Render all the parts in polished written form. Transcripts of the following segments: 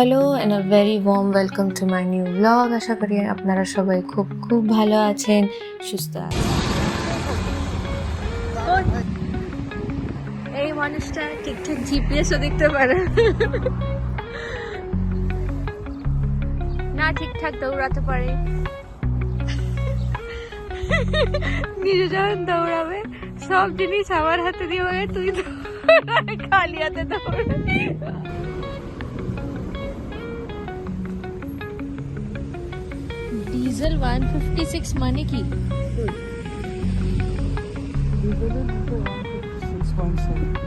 Hello and a very warm welcome to my new blog. আশা করি আপনারা সবাই খুব খুব ভালো আছেন, সুস্থ আছেন। এই মানুষটা ঠিকঠাক জিপিএসও দেখতে পারে না, ঠিকঠাক দৌড়াতে পারে। নিজে যখন দৌড়াবে সব জিনিস আমার হাতে দিয়ে হবে, তুই খালি হাতে দৌড়। ডিজেল 156 মানে কি?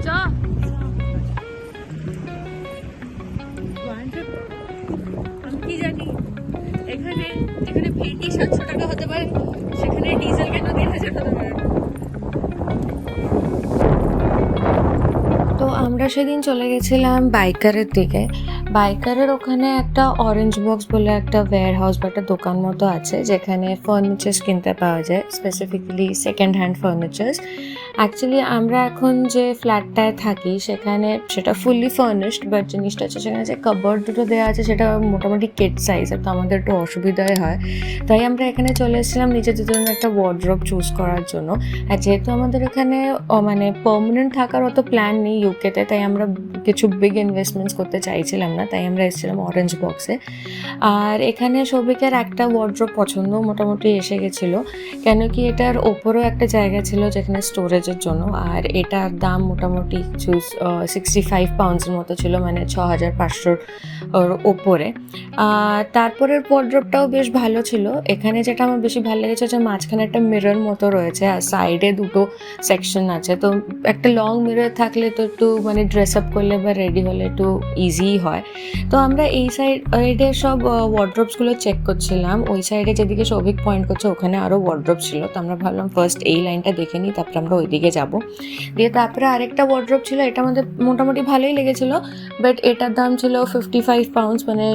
চ আমি কি জানি, এখানে যেখানে ভেন্ডি 700 টাকা হতে পারে সেখানে ডিজেল কেন 1000 হতে পারে? তো আমরা সেদিন চলে গেছিলাম বাইকারের দিকে। বাইকারের ওখানে একটা অরেঞ্জ বক্স বলে একটা ওয়্যার হাউস বা একটা দোকান মতো আছে, যেখানে ফার্নিচার্স কিনতে পাওয়া যায়, specifically second hand furnitures. Actually আমরা এখন যে ফ্ল্যাটটায় থাকি সেখানে সেটা ফুললি ফার্নিশড, বাট জিনিসটা হচ্ছে সেখানে যে কাবার্ড দুটো দেওয়া আছে সেটা মোটামুটি কিড সাইজের, তো আমাদের একটু অসুবিধাই হয়। তাই আমরা এখানে চলে এসেছিলাম নিজেদের জন্য একটা ওয়ার্ড্রোব চুজ করার জন্য। আর যেহেতু আমাদের এখানে মানে পার্মানেন্ট থাকার অত প্ল্যান নেই ইউকেতে, তাই আমরা কিছু বিগ ইনভেস্টমেন্টস করতে চাইছিলাম না, তাই আমরা এসেছিলাম অরেঞ্জ বক্সে। আর এখানে সৌভিকের একটা ওয়ার্ড্রোব পছন্দ মোটামুটি এসে গেছিলো, কেন কি এটার ওপরেও একটা জায়গা ছিল যেখানে স্টোরেজের জন্য, আর এটার দাম মোটামুটি কিছু 65 পাউন্ডসের মতো ছিল, মানে 6500 ওপরে। তারপরের ওয়ার্ড্রোবটাও বেশ ভালো ছিল। এখানে যেটা আমার বেশি ভালো লেগেছে যে মাঝখানে একটা মিরর মতো রয়েছে আর সাইডে দুটো সেকশন আছে, তো একটা লং মিরর থাকলে তো একটু মানে ড্রেস আপ করলে বা রেডি হলে একটু ইজিই হয়। তো আমরা এই সাইডে সব ওয়ার্ড্রোবসগুলো চেক করছিলাম, ওই সাইডে যেদিকে সৌভিক পয়েন্ট করছে ওখানে আরও ওয়ার্ড্রোব ছিল, তো আমরা ভাবলাম ফার্স্ট এই লাইনটা দেখে নিই, তারপরে আমরা ওইদিকে যাব। দিয়ে তারপরে আরেকটা ওয়ার্ড্রোব ছিল, এটা আমাদের মোটামুটি ভালোই লেগেছিলো, বাট এটার দাম ছিল 55 পাউন্ডস, মানে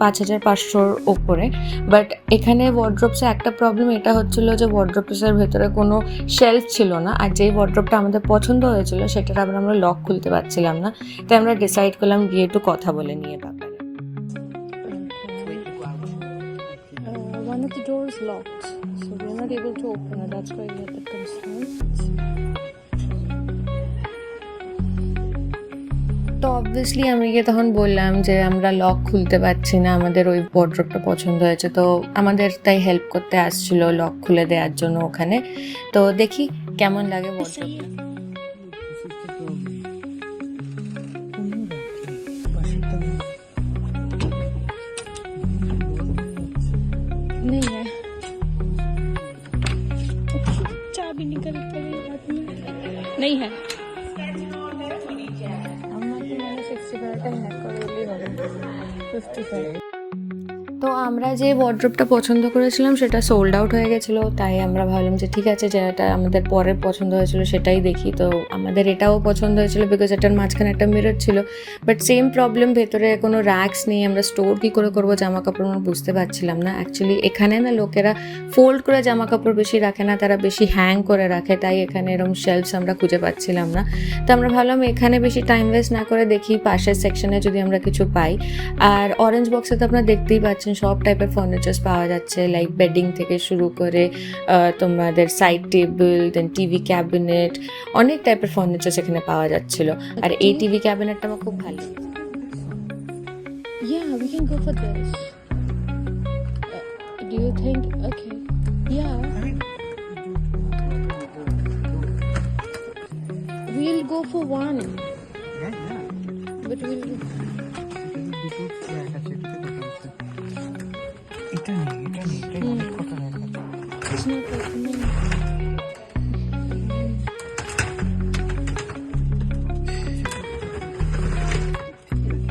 5500 ওপরে। বাট এখানে ওয়ার্ড্রোবসে একটা প্রবলেম এটা হচ্ছিলো যে ওয়ার্ড্রোবসের ভেতরে কোনো শেলফ ছিল না, আর যেই ওয়ার্ড্রোবটা আমাদের পছন্দ হয়েছিল সেটার আবার আমরা লক খুলতে পারছিলাম না, তাই আমরা ডিসাইড করলাম গিয়ে একটু কথা বলে নিয়ে ব্যাপারে। One of the doors locked, so we're not able to open it. That's why we are a bit concerned. তো অবভিয়াসলি আমি গিয়ে তখন বললাম যে আমরা লক খুলতে পারছি না, আমাদের ওই ওয়ার্ড্রোবটা পছন্দ হয়েছে, তো আমাদের তাই হেল্প করতে আসছিল লক খুলে দেওয়ার জন্য ওখানে। তো দেখি কেমন লাগে ওয়ার্ড্রোবটা। नहीं है, चाबी निकल गई हाथ में, नहीं है। তো আমরা যে ওয়ার্ড্রোবটা পছন্দ করেছিলাম সেটা সোল্ড আউট হয়ে গেছিলো, তাই আমরা ভাবলাম যে ঠিক আছে, যেটা আমাদের পরে পছন্দ হয়েছিল সেটাই দেখি। তো আমাদের এটাও পছন্দ হয়েছিল বিকজ এটার মাঝখানে একটা মিরর ছিল, বাট সেম প্রবলেম, ভেতরে কোনো র্যাক্স নেই, আমরা স্টোর কী করে করবো জামা কাপড় আমরা বুঝতে পারছিলাম না। অ্যাকচুয়ালি এখানে না লোকেরা ফোল্ড করে জামা কাপড় বেশি রাখে না, তারা বেশি হ্যাং করে রাখে, তাই এখানে এরকম শেলফস আমরা খুঁজে পাচ্ছিলাম না। তো আমরা ভাবলাম এখানে বেশি টাইম ওয়েস্ট না করে দেখি পাশের সেকশনে যদি আমরা কিছু পাই। আর অরেঞ্জ বক্সে তো আপনারা দেখতেই পাচ্ছেন সব টাইপের ফার্নিচার্স পাওয়া যাচ্ছে, লাইক বেডিং থেকে শুরু করে তোমাদের সাইড টেবিল, দেন টিভি ক্যাবিনেট, অনেক টাইপের ফার্নিচার্স এখানে পাওয়া যাচ্ছিল। আর এই টিভি ক্যাবিনেটটা আমার খুব ভালো লেগেছে। Yeah, we can go for this. Do you think? Okay. Yeah. We'll go for one. But we'll. It's not opening.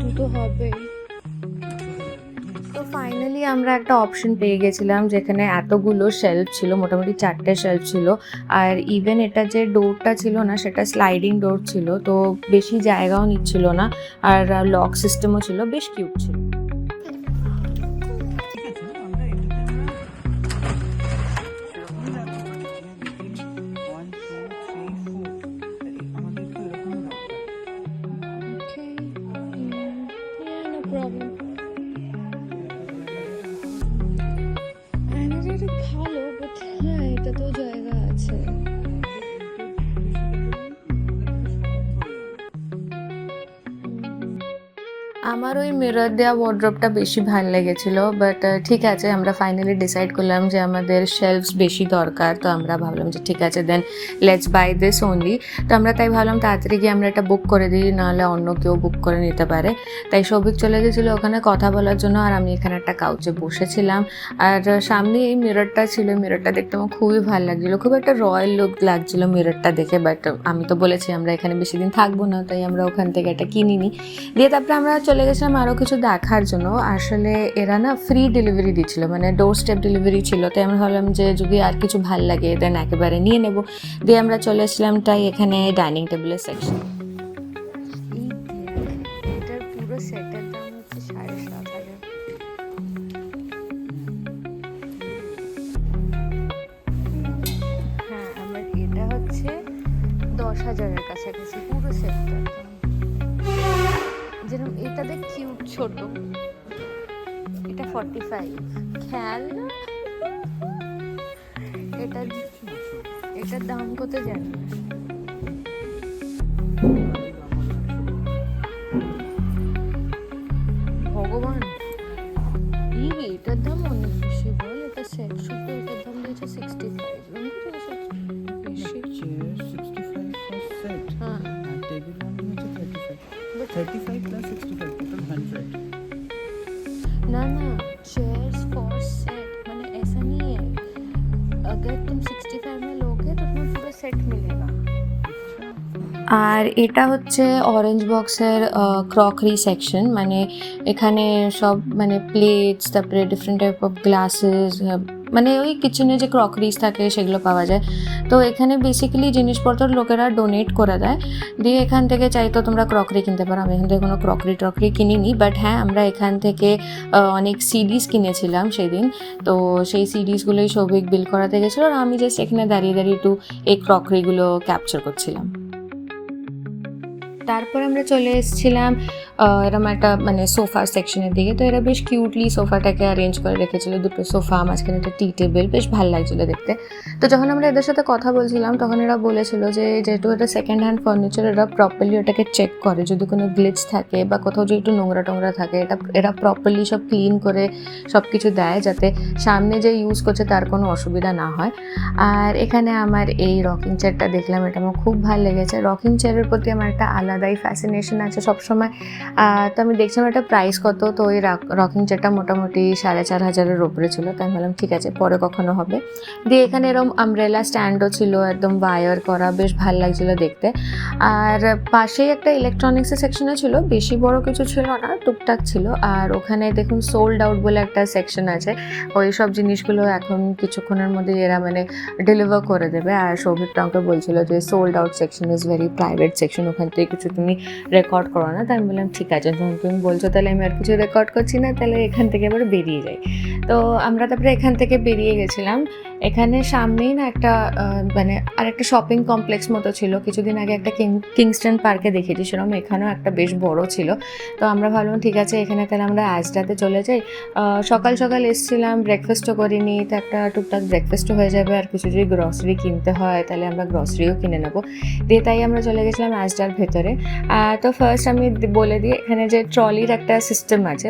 দুটো হবে। তো ফাইনালি আমরা একটা অপশন পেয়ে গেছিলাম যেখানে এতগুলো শেলফ ছিল, মোটামুটি 4টে শেলফ ছিল, আর ইভেন এটা যে ডোরটা ছিল না সেটা স্লাইডিং ডোর ছিল, তো বেশি জায়গাও নিচ্ছিল না, আর লক সিস্টেমও ছিল, বেশ কিউট ছিল। Okay. Yeah, no problem. আমার ওই মিরর দেওয়া ওয়ার্ড্রপটা বেশি ভালো লেগেছিল, বাট ঠিক আছে, আমরা ফাইনালি ডিসাইড করলাম যে আমাদের শেলফস বেশি দরকার। তো আমরা ভাবলাম যে ঠিক আছে, then let's by this only. তো আমরা তাই ভাবলাম তাড়াতাড়ি গিয়ে আমরা এটা বুক করে দিই, নাহলে অন্য কেউ বুক করে নিতে পারে। তাই সৌভিক চলে গেছিলো ওখানে কথা বলার জন্য, আর আমি এখানে একটা কাউচে বসেছিলাম। আর সামনে এই মিররটা ছিল, মিররটা দেখতে আমার খুবই ভালো লাগছিলো, খুব একটা রয়্যাল লুক লাগছিলো মিররটা দেখে। বাট আমি তো বলেছি আমরা এখানে বেশি দিন থাকবো না, তাই আমরা ওখান থেকে এটা কিনিনি। দিয়ে তারপরে আমরা চলে গেছিলাম আরও কিছু দেখার জন্য। আসলে এরা না ফ্রি ডেলিভারি দিচ্ছিলো, মানে ডোর স্টেপ ডেলিভারি ছিল। তাই আমরা ভাবলাম যে যদি আর কিছু ভাল লাগে দেন একেবারে নিয়ে নেব। দিয়ে আমরা চলে এসেছিলাম তাই এখানে ডাইনিং টেবিলের সেকশন। এটার পুরো সেটের দাম হচ্ছে 7,500। হ্যাঁ, আমার এটা হচ্ছে 10,000-এর কাছাকাছি পুরো সেটটার দাম। যেরকম এটাতে কিউট ছোট, এটা 45। খেয়াল না, এটার দাম কত জানি না। ভগবান, এটার দাম অনেক বেশি বল। এটা সেট শুধু এটার দাম দিয়েছে 65। বেশি। 65 for set. হ্যাঁ, And table one হচ্ছে 35. 35 plus 65 total 100. ना ना, चेयर्स फॉर सेट मैंने ऐसा नहीं है, अगर तुम 65 में लोगे तो तुम्हें पूरा सेट मिलेगा। আর এটা হচ্ছে অরেঞ্জ বক্সের ক্রকারি সেকশন, মানে এখানে সব মানে প্লেটস, তারপরে ডিফারেন্ট টাইপ অফ গ্লাসেস, মানে ওই কিচেনে যে ক্রকারিজ থাকে সেগুলো পাওয়া যায়। তো এখানে বেসিক্যালি জিনিসপত্র লোকেরা ডোনেট করে দেয়, দিয়ে এখান থেকে চাইতো তোমরা ক্রকারি কিনতে পারো। আমি এখান থেকে কোনো ক্রকারি কিনিনি, বাট হ্যাঁ আমরা এখান থেকে অনেক সিডিস কিনেছিলাম সেদিন। তো সেই সিডিসগুলোই সৌভিক বিল করাতে গেছিলো, আর আমি জাস্ট এখানে দাঁড়িয়ে দাঁড়িয়ে একটু এই ক্রকারিগুলো ক্যাপচার করছিলাম। তারপর আমরা চলে এসেছিলাম এরকম একটা মানে সোফার সেকশনের দিকে। তো এরা বেশ কিউটলি সোফাটাকে অ্যারেঞ্জ করে রেখেছিল, দুটো সোফা, মাঝখানে একটা টি টেবিল, বেশ ভালো লাগছিলো দেখতে। তো যখন আমরা এদের সাথে কথা বলছিলাম তখন এরা বলেছিল যে যেহেতু এটা সেকেন্ড হ্যান্ড ফার্নিচার, এরা প্রপারলি ওটাকে চেক করে, যদি কোনো গ্লিচ থাকে বা কোথাও যদি একটু নোংরা টোংরা থাকে এরা প্রপারলি সব ক্লিন করে সব কিছু দেয়, যাতে সামনে যে ইউজ করছে তার কোনো অসুবিধা না হয়। আর এখানে আমার এই রকিং চেয়ারটা দেখলাম, এটা আমার খুব ভালো লেগেছে। রকিং চেয়ারের প্রতি আমার একটা আলাদাই ফ্যাসিনেশন আছে সবসময়। তো আমি দেখছিলাম একটা প্রাইস কত, তো ওই রকিং চেয়ারটা মোটামুটি 4,500-এর ওপরে ছিল। তাই আমি বললাম ঠিক আছে, পরে কখনো হবে। দিয়ে এখানে এরকম আমব্রেলা স্ট্যান্ডও ছিল, একদম ওয়ার করা, বেশ ভালো লাগছিল দেখতে। আর পাশেই একটা ইলেকট্রনিক্সের সেকশনে ছিল, বেশি বড় কিছু ছিল না, টুকটাক ছিল। আর ওখানে দেখুন সোল্ড আউট বলে একটা সেকশন আছে, ওই সব জিনিসগুলো এখন কিছুক্ষণের মধ্যে এরা মানে ডেলিভার করে দেবে। আর সৌভিক আমাকে বলছিল যে sold out section is very private section, ওখান থেকে কিছু তুমি রেকর্ড করো না। তাই আমি বললাম ঠিক আছে, যখন তুমি বলছো তাহলে আমি আর কিছু রেকর্ড করছি না, তাহলে এখান থেকে এবার বেরিয়ে যাই। তো আমরা তারপরে এখান থেকে বেরিয়ে গেছিলাম। এখানে সামনেই না একটা মানে আর একটা শপিং কমপ্লেক্স মতো ছিল, কিছুদিন আগে একটা কিংস্টন পার্কে দেখেছি সেরকম, এখানেও একটা বেশ বড় ছিল। তো আমরা ভাবলাম ঠিক আছে এখানে তাহলে আমরা আজরাতে চলে যাই। সকাল সকাল এসেছিলাম, ব্রেকফাস্টও করিনি, তো একটা টুকটাক ব্রেকফাস্টও হয়ে যাবে, আর কিছু যদি গ্রসারি কিনতে হয় তাহলে আমরা গ্রসারিও কিনে নেবো। দিয়ে তাই আমরা চলে গেছিলাম আজরার ভেতরে। তো ফার্স্ট আমি বলে দিই, এখানে যে ট্রলির একটা সিস্টেম আছে,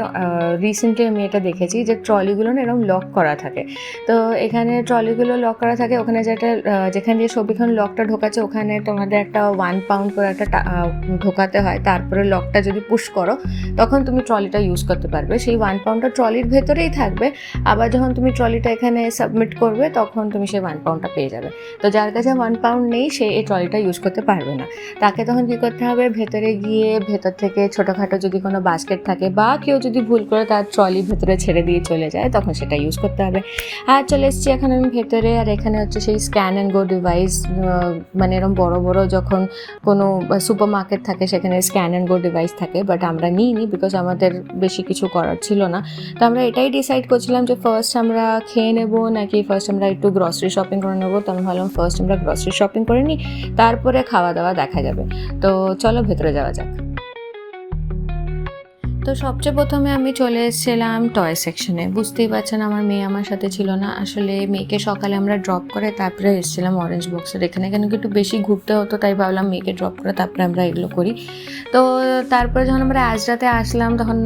রিসেন্টলি আমি এটা দেখেছি যে ট্রলিগুলো না এরকম লক করা থাকে। তো এখানে ট্রলিগুলো লক করা থাকে, ওখানে যেটা যেখানে দিয়ে সবইখানে লকটা ঢোকাচ্ছে ওখানে তোমাদের একটা 1 পাউন্ড করে একটা ঢোকাতে হয়, তারপরে লকটা যদি পুশ করো তখন তুমি ট্রলিটা ইউজ করতে পারবে। সেই 1 পাউন্ডটা ট্রলির ভেতরেই থাকবে, আবার যখন তুমি ট্রলিটা এখানে সাবমিট করবে তখন তুমি সেই 1 পাউন্ডটা পেয়ে যাবে। তো যার কাছে 1 পাউন্ড নেই সে এই ট্রলিটা ইউজ করতে পারবে না। তাকে তখন কী করতে হবে, ভেতরে গিয়ে ভেতর থেকে ছোটোখাটো যদি কোনো বাস্কেট থাকে বা কেউ যদি ভুল করে তার ট্রলি ভেতরে ছেড়ে দিয়ে চলে যায় তখন সেটা ইউজ করতে হবে। আর চলে এসেছি এখন আমি ভেতরে, আর এখানে হচ্ছে সেই স্ক্যান অ্যান্ড গো ডিভাইস, মানে এরকম বড় বড় যখন কোনো সুপার মার্কেট থাকে সেখানে স্ক্যান অ্যান্ড গো ডিভাইস থাকে, বাট আমরা নিইনি বিকজ আমাদের বেশি কিছু করার ছিল না। তো আমরা এটাই ডিসাইড করছিলাম যে ফার্স্ট আমরা খেয়ে নেবো নাকি ফার্স্ট আমরা একটু গ্রসারি শপিং করে নেবো। তো আমি ভাবলাম ফার্স্ট আমরা গ্রসারি শপিং করে নিই, তারপরে খাওয়া দাওয়া দেখা যাবে। তো চলো ভেতরে যাওয়া যাক। তো সবচেয়ে প্রথমে আমি চলে এসেছিলাম টয় সেকশনে। বুঝতেই পারছেন আমার মেয়ে আমার সাথে ছিল না। আসলে মেয়েকে সকালে আমরা ড্রপ করে তারপরে এসেছিলাম অরেঞ্জ বক্সের এখানে, কেন কি একটু বেশি ঘুরতে হতো, তাই ভাবলাম মেয়েকে ড্রপ করে তারপরে আমরা এগুলো করি। তো তারপরে যখন আমরা আজরাতে আসলাম তখন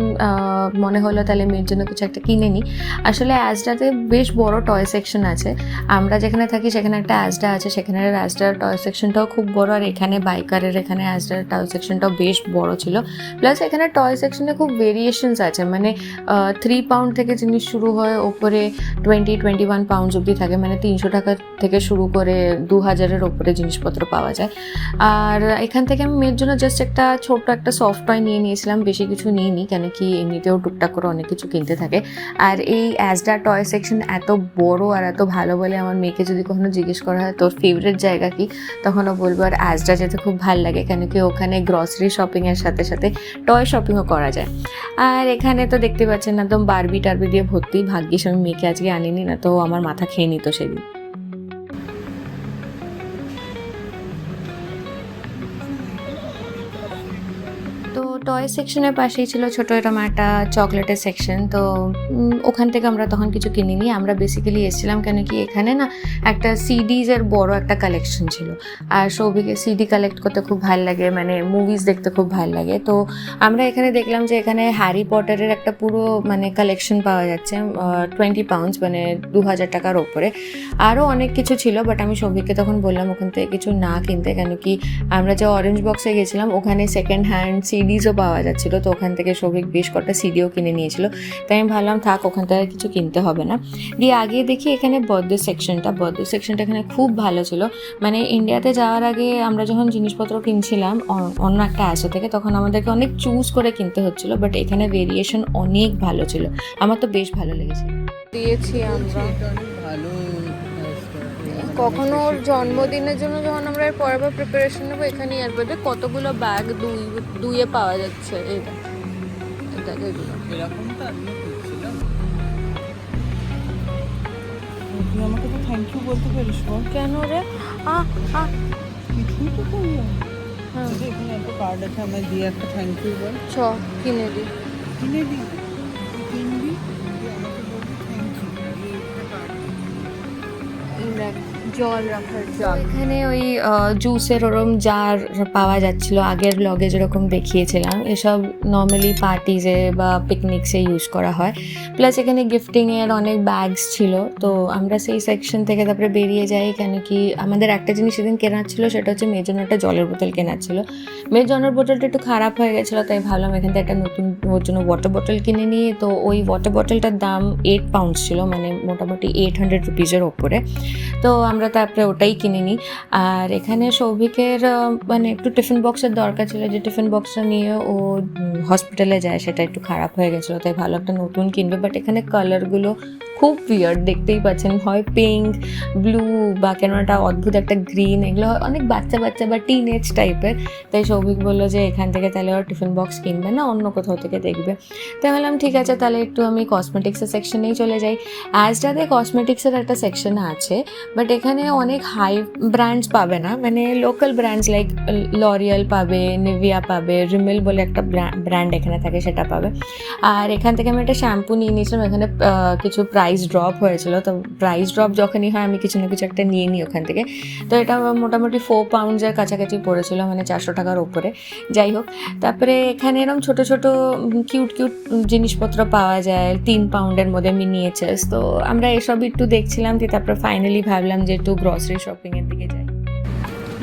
মনে হলো তাহলে মেয়ের জন্য কিছু একটা কিনে নিই। আসলে আজরাতে বেশ বড় টয় সেকশন আছে। আমরা যেখানে থাকি সেখানে একটা আজরা আছে, সেখানে আজরার টয় সেকশনটাও খুব বড়, আর এখানে বাইকারের এখানে আজরার টয় সেকশনটাও বেশ বড় ছিল। প্লাস এখানে টয় সেকশনে খুব ভেরিয়েশনস আছে, মানে 3 পাউন্ড থেকে জিনিস শুরু হয়, ওপরে 21 পাউন্ডস অবধি থাকে, মানে 300 টাকা থেকে শুরু করে 2000-এর ওপরে জিনিসপত্র পাওয়া যায়। আর এখান থেকে আমি মেয়ের জন্য জাস্ট একটা ছোট্ট একটা সফট টয় নিয়ে নিয়েছিলাম, বেশি কিছু নিইনি, কেন কি এমনিতেও টুকটাক করে অনেক কিছু কিনতে থাকে। আর এই অ্যাজডা টয় সেকশন এত বড় আর এত ভালো বলে আমার মেয়েকে যদি কখনো জিজ্ঞেস করা হয় তোর ফেভারিট জায়গা কি, তখনও বলবো আর অ্যাজডা যেতে খুব ভালো লাগে, কেন কি ওখানে গ্রসারি শপিংয়ের সাথে সাথে টয় শপিংও করা যায়। আর এখানে তো দেখতে পাচ্ছেন একদম বারবি টারবি দিয়ে ভর্তি। ভাগ্যিস আমি মেয়েকে আজকে আনিনি, না তো আমার মাথা খেয়ে নিত সেদিন। তো টয় সেকশনের পাশেই ছিল ছোটো এরকম একটা চকলেটের সেকশন। তো ওখান থেকে আমরা তখন কিছু কিনিনি, আমরা বেসিক্যালি এসেছিলাম কেন কি এখানে না একটা সিডিজের বড় একটা কালেকশন ছিল, আর সৌভিকে সিডি কালেক্ট করতে খুব ভালো লাগে, মানে মুভিজ দেখতে খুব ভালো লাগে। তো আমরা এখানে দেখলাম যে এখানে হ্যারি পটারের একটা পুরো মানে কালেকশন পাওয়া যাচ্ছে 20 পাউন্ডস, মানে 2000 টাকার ওপরে। আরও অনেক কিছু ছিল, বাট আমি সৌভিককে তখন বললাম ওখান থেকে কিছু না কিনতে, কেন কি আমরা যে অরেঞ্জ বক্সে গেছিলাম ওখানে সেকেন্ড হ্যান্ড সিডিজও পাওয়া যাচ্ছিলো, তো ওখান থেকে সৌভিক বেশ কটা সিডিও কিনে নিয়েছিল। তাই আমি ভাবলাম থাক, ওখান থেকে কিছু কিনতে হবে না। দিয়ে আগে দেখি এখানে বার্থডে সেকশনটা এখানে খুব ভালো ছিল। মানে ইন্ডিয়াতে যাওয়ার আগে আমরা যখন জিনিসপত্র কিনছিলাম অন্য একটা অ্যাসো থেকে, তখন আমাদেরকে অনেক চুজ করে কিনতে হচ্ছিলো, বাট এখানে ভেরিয়েশন অনেক ভালো ছিল, আমার তো বেশ ভালো লেগেছিল। দিয়েছি আমরা এটা অনেক ভালো কখনো ওর জন্মদিনের জন্য যখন আমরা এর পরের বার প্রিপারেশন নেবো, এখানে এয়ারপোর্টে কতগুলো ব্যাগ দুইয়ে পাওয়া যাচ্ছে। এইটা এগুলো এরকমটা আমিও করছিলাম। তুই আমাকে তো থ্যাংক ইউ বলতে পারিস বল। কেন রে? কিছুই তো করলাম। হ্যাঁ, এখানে একটা কার্ড আছে, আমায় দিয়ে একটা থ্যাংক ইউ বল। চ কিনে দি। কিনে দিই, তুই কিনবি, দিয়ে আমাকে বলবি থ্যাংক ইউ, দিয়ে একটা কার্ড দেখ, জল রাখার জাগ। এখানে ওই জুসের ওরম জার পাওয়া যাচ্ছিল, আগের ব্লগে যেরকম দেখিয়েছিলাম। এসব নর্মালি পার্টিজে বা পিকনিকসে ইউজ করা হয়। প্লাস এখানে গিফটিংয়ের অনেক ব্যাগস ছিল। তো আমরা সেই সেকশন থেকে তারপরে বেরিয়ে যাই, কেন কি আমাদের একটা জিনিস সেদিন কেনার ছিল, সেটা হচ্ছে মেয়ের জন্য একটা জলের বোতল কেনার ছিল। মেয়ের জলের বোতলটা একটু খারাপ হয়ে গেছিলো, তাই ভাবলাম এখান থেকে একটা নতুন ওর জন্য ওয়াটার বোতল কিনে নিয়ে। তো ওই ওয়াটার বোতলটার দাম 8 পাউন্ডস ছিল, মানে মোটামুটি 800 রুপিজের ওপরে। তো আমরা তারপরে ওটাই কিনে নিই। আর এখানে সৌভিকের মানে একটু টিফিন বক্সের দরকার ছিল, যে টিফিন বক্সটা নিয়ে ও হসপিটালে যায়, সেটা একটু খারাপ হয়ে গেছিলো, তাই ভালো একটা নতুন কিনবে। বাট এখানে কালারগুলো খুব উইয়ার্ড, দেখতেই পাচ্ছেন, হয় পিঙ্ক, ব্লু বা কেন একটা অদ্ভুত একটা গ্রিন, এগুলো অনেক বাচ্চা বা টিনেজ টাইপের। তাই সৌভিক বললো যে এখান থেকে তাহলে ওর টিফিন বক্স কিনবে না, অন্য কোথাও থেকে দেখবে। তাই বললাম ঠিক আছে, তাহলে একটু আমি কসমেটিক্সের সেকশনেই চলে যাই। অ্যাজটাতে কসমেটিক্সের একটা সেকশন আছে, বাট এখানে অনেক হাই ব্র্যান্ডস পাবে না, মানে লোকাল ব্র্যান্ডস লাইক লরিয়াল পাবে, নিভিয়া পাবে, রিমেল বলে একটা ব্র্যান্ড এখানে থাকে, সেটা পাবে। আর এখান থেকে আমি একটা শ্যাম্পু নিয়ে নিয়েছিলাম, এখানে কিছু প্রাইস ড্রপ হয়েছিল, তো প্রাইস ড্রপ যখনই হয় আমি কিছু না কিছু একটা নিয়ে নিই ওখান থেকে। তো এটা মোটামুটি 4 পাউন্ডসের কাছাকাছি পড়েছিল, মানে 400 টাকার ওপরে। যাই হোক, তারপরে এখানে এরকম ছোটো ছোটো কিউট জিনিসপত্র পাওয়া যায় 3 পাউন্ডের মধ্যে, মিনিয়েচার্স। তো আমরা এসব একটু দেখছিলাম, যে তারপরে ফাইনালি ভাবলাম যে একটু গ্রসারি শপিংয়ের দিকে যাই।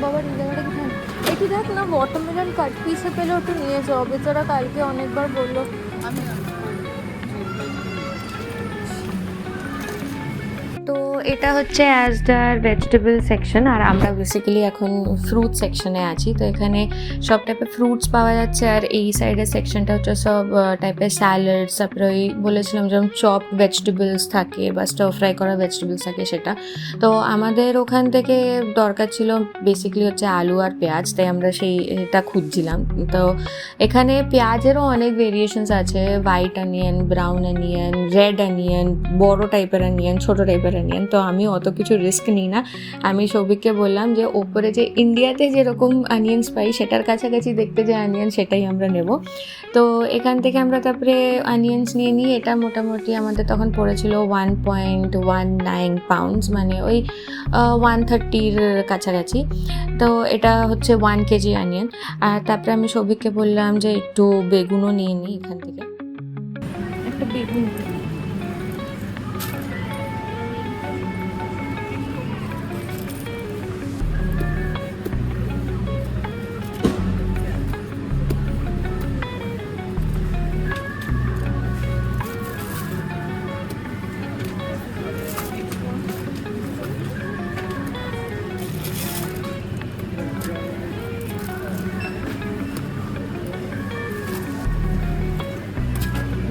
বাবার এই জায়গাটা কি হ্যাঁ, একটু দেখ না, ওয়াটারমেলন কাট পিসে পেলে ওটা নিয়ে যাও। বেচারা কালকে অনেকবার বললো। তো এটা হচ্ছে অ্যাজডার ভেজিটেবল সেকশন, আর আমরা বেসিক্যালি এখন ফ্রুট সেকশনে আছি। তো এখানে সব টাইপের ফ্রুটস পাওয়া যাচ্ছে, আর এই সাইডের সেকশনটা হচ্ছে সব টাইপের স্যালাডস, তারপরে ওই বলেছিলাম যেমন চপ ভেজিটেবলস থাকে বা স্টার ফ্রাই করা ভেজিটেবলস থাকে সেটা। তো আমাদের ওখান থেকে দরকার ছিল বেসিক্যালি হচ্ছে আলু আর পেঁয়াজ, তাই আমরা সেইটা খুঁজছিলাম। তো এখানে পেঁয়াজেরও অনেক ভেরিয়েশনস আছে, white onion, brown onion, red onion, বড় টাইপের অনিয়ন, ছোটো টাইপের অনিয়ন। তো তো আমি অত কিছু রিস্ক নিই না। আমি সৌভিককে বললাম যে ওপরে যে ইন্ডিয়াতে যেরকম অনিয়ন্স পাই সেটার কাছাকাছি দেখতে যে অনিয়ন সেটাই আমরা নেব। তো এখান থেকে আমরা তারপরে অনিয়ন্স নিয়ে নিই। এটা মোটামুটি আমাদের তখন পড়েছিল 1.19 পাউন্ডস, মানে ওই 130-র কাছাকাছি। তো এটা হচ্ছে 1 কেজি অনিয়ন। আর তারপরে আমি সৌভিককে বললাম যে একটু বেগুনও নিয়ে নিই এখান থেকে, একটা বেগুন।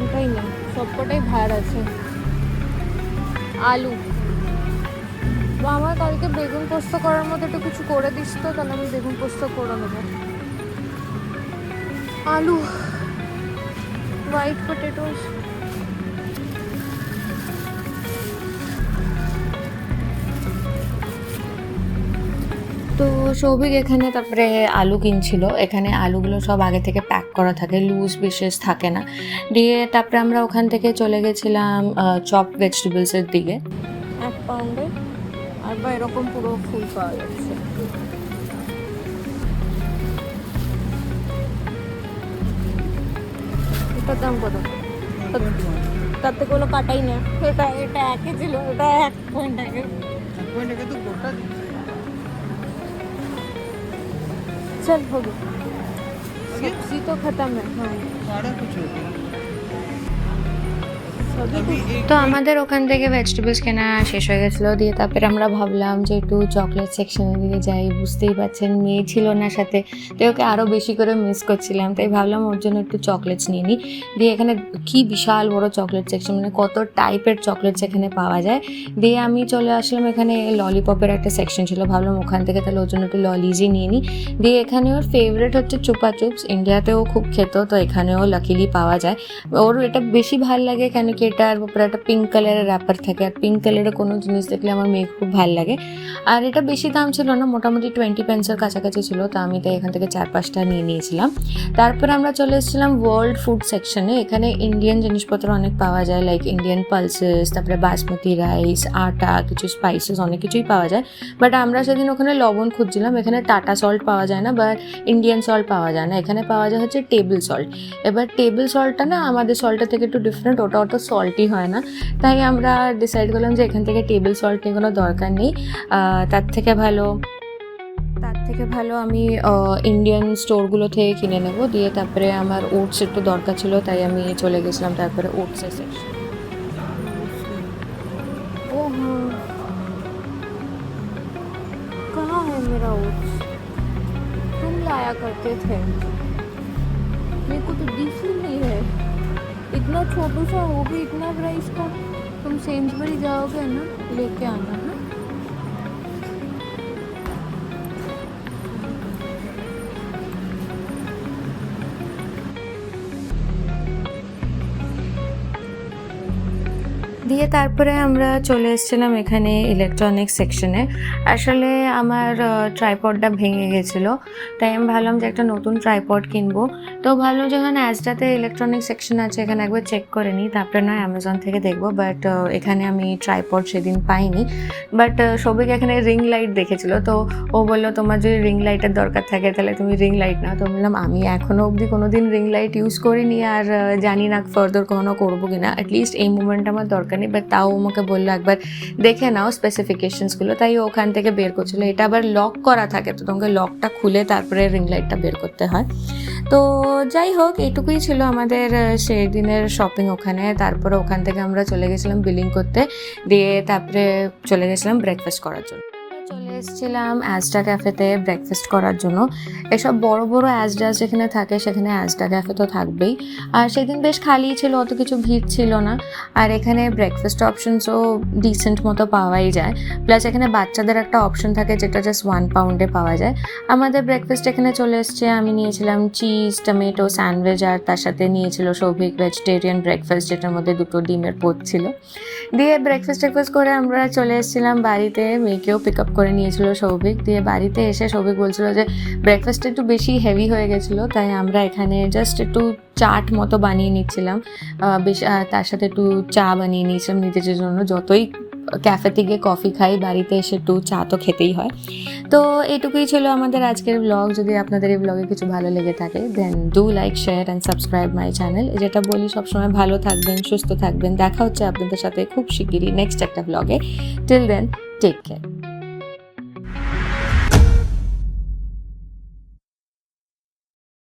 ওটাই না, সবকটাই ভার আছে। আলু বা আমার কালকে বেগুন পোস্ত করার মতো একটু কিছু করে দিস তো, তাহলে আমি বেগুন পোস্ত করে নেবো। আলু, হোয়াইট পটেটোস, তো সৌভিক এখানে তারপরে আলু কিনছিল। এখানে আলুগুলো সব আগে থেকে প্যাক করা থাকে, লুজ বিশেষ থাকে না। দিয়ে তারপরে আমরা ওখান থেকে চলে গেছিলাম চপ ভেজিটেবলসের দিকে। 1 পাউন্ডে আর বা এরকম পুরো ফুল পাওয়া যাচ্ছে। এটার দাম কত? তার থেকে ওগুলো কাটাই না। এটা এটা একই ছিল, এটা 1 পয়েন্ট আগে। তো গোটা দিচ্ছে। चल हो गया, सब्जी तो खत्म है। हाँ सारा कुछ हो गया। सब्जी अभी एक তো আমাদের ওখান থেকে ভেজিটেবলস কেনা শেষ হয়ে গেছিলো। দিয়ে তারপরে আমরা ভাবলাম যে একটু চকলেট সেকশনের দিকে যাই। বুঝতেই পারছেন মেয়ে ছিল না সাথে, তো ওকে আরও বেশি করে মিস করছিলাম, তাই ভাবলাম ওর জন্য একটু চকলেটস নিয়ে নিই। দিয়ে এখানে কি বিশাল বড় চকলেট সেকশন, মানে কত টাইপের চকলেটস এখানে পাওয়া যায়। দিয়ে আমি চলে আসলাম, এখানে ললিপপের একটা সেকশন ছিল, ভাবলাম ওখান থেকে তাহলে ওর জন্য একটু ললিজই নিয়ে নিই। দিয়ে এখানে ওর ফেভারিট হচ্ছে চুপা চুপস, ইন্ডিয়াতেও খুব খেত, তো এখানেও লাকিলি পাওয়া যায়। ওর এটা বেশি ভালো লাগে কেন কি এটার উপরে একটা পিঙ্ক কালারের র্যাপার থাকে, আর পিঙ্ক কালারের কোনো জিনিস দেখলে আমার মেয়ে খুব ভালো লাগে। আর এটা বেশি দাম ছিল না, মোটামুটি 20 পেন্সের কাছাকাছি ছিল, তো আমি তাই এখান থেকে 4-5টা নিয়ে নিয়েছিলাম। তারপর আমরা চলে এসেছিলাম ওয়ার্ল্ড ফুড সেকশনে। এখানে ইন্ডিয়ান জিনিসপত্র অনেক পাওয়া যায়, লাইক ইন্ডিয়ান পালসেস, তারপরে বাসমতি রাইস, আটা, কিছু স্পাইসেস, অনেক কিছুই পাওয়া যায়। বাট আমরা সেদিন ওখানে লবণ খুঁজছিলাম। এখানে টাটা সল্ট পাওয়া যায় না বা ইন্ডিয়ান সল্ট পাওয়া যায় না, এখানে পাওয়া যায় হচ্ছে টেবিল সল্ট। এবার টেবিল সল্টটা না আমাদের সল্টের থেকে একটু ডিফারেন্ট, ওটা অত সল্টই হয় না, তাই আমরা ডিসাইড করলাম যে এখান থেকে টেবিল সল্ট নিয়ে কোনো দরকার নেই। তার থেকে ভালো আমি ইন্ডিয়ান স্টোরগুলো থেকে কিনে নেব। দিয়ে তারপরে আমার ওটস একটু দরকার ছিল, তাই আমি চলে গেছিলাম তারপরে ওটসের সেকশন। ओ हाँ, कहाँ है मेरा ओट्स? तुम लाया करते थे, मेरे को तो दिख ही नहीं है। इतना छोटू सा हो भी इतना प्राइस का। तुम सेंसबरी जाओगे ना, लेके आना ना। দিয়ে তারপরে আমরা চলে এসেছিলাম এখানে ইলেকট্রনিক্স সেকশনে। আসলে আমার ট্রাইপডটা ভেঙে গেছিলো, তাই আমি ভাবলাম যে একটা নতুন ট্রাইপড কিনবো। তো ভাবলাম যে এখানে অ্যাজটাতে ইলেকট্রনিক্স সেকশন আছে, এখানে একবার চেক করে নিই, তারপরে নয় অ্যামাজন থেকে দেখবো। বাট এখানে আমি ট্রাইপড সেদিন পাইনি। বাট সবাইকে এখানে রিং লাইট দেখেছিলো, তো ও বললো তোমার যদি রিং লাইটের দরকার থাকে তাহলে তুমি রিং লাইট নাও। তো বললাম আমি এখনও অবধি কোনো দিন রিং লাইট ইউজ করিনি, আর জানি না ফার্দার কখনো করবো কিনা, অ্যাটলিস্ট এই মুমেন্ট আমার দরকার নেই। বাট তাও আমাকে বললো একবার দেখে নাও স্পেসিফিকেশনসগুলো, তাই ওখান থেকে বের করছিলো। এটা আবার লক করা থাকে, তো তোমাকে লকটা খুলে তারপরে রিং লাইটটা বের করতে হয়। তো যাই হোক, এইটুকুই ছিল আমাদের সেই দিনের শপিং ওখানে। তারপরে ওখান থেকে আমরা চলে গেছিলাম বিলিং করতে, দিয়ে তারপরে চলে গেছিলাম ব্রেকফাস্ট করার জন্য। চলে এসেছিলাম অ্যাজডা ক্যাফেতে ব্রেকফাস্ট করার জন্য। এসব বড় বড় অ্যাজডাস যেখানে থাকে সেখানে অ্যাজডা ক্যাফে তো থাকবেই। আর সেদিন বেশ খালিই ছিল, অত কিছু ভিড় ছিল না। আর এখানে ব্রেকফাস্ট অপশনসও ডিসেন্ট মতো পাওয়াই যায়। প্লাস এখানে বাচ্চাদের একটা অপশন থাকে যেটা জাস্ট 1 পাউন্ডে পাওয়া যায়। আমাদের ব্রেকফাস্ট এখানে চলে এসছে। আমি নিয়েছিলাম চিজ টমেটো স্যান্ডউইচ, আর তার সাথে নিয়েছিল সৌভিক ভেজিটেরিয়ান ব্রেকফাস্ট, যেটার মধ্যে 2টো ডিমের পোচ ছিল। দিয়ে ব্রেকফাস্ট করে আমরা চলে এসেছিলাম বাড়িতে। মেয়েকেও পিক আপ করে নিয়েছিল সৌভিক। দিয়ে বাড়িতে এসে সৌভিক বলছিল যে ব্রেকফাস্টটা একটু বেশি হেভি হয়ে গেছিলো, তাই আমরা এখানে জাস্ট একটু চাট মতো বানিয়ে নিচ্ছিলাম। তার সাথে একটু চা বানিয়ে নিয়েছিলাম নিজেদের জন্য। যতই ক্যাফেতে গিয়ে কফি খাই, বাড়িতে এসে একটু চা তো খেতেই হয়। তো এটুকুই ছিল আমাদের আজকের ব্লগ। যদি আপনাদের এই ব্লগে কিছু ভালো লেগে থাকে then do like share and subscribe my channel. যেটা বলি সবসময় ভালো থাকবেন, সুস্থ থাকবেন। দেখা হচ্ছে আপনাদের সাথে খুব শিগগিরই নেক্সট একটা ব্লগে। Till then take care.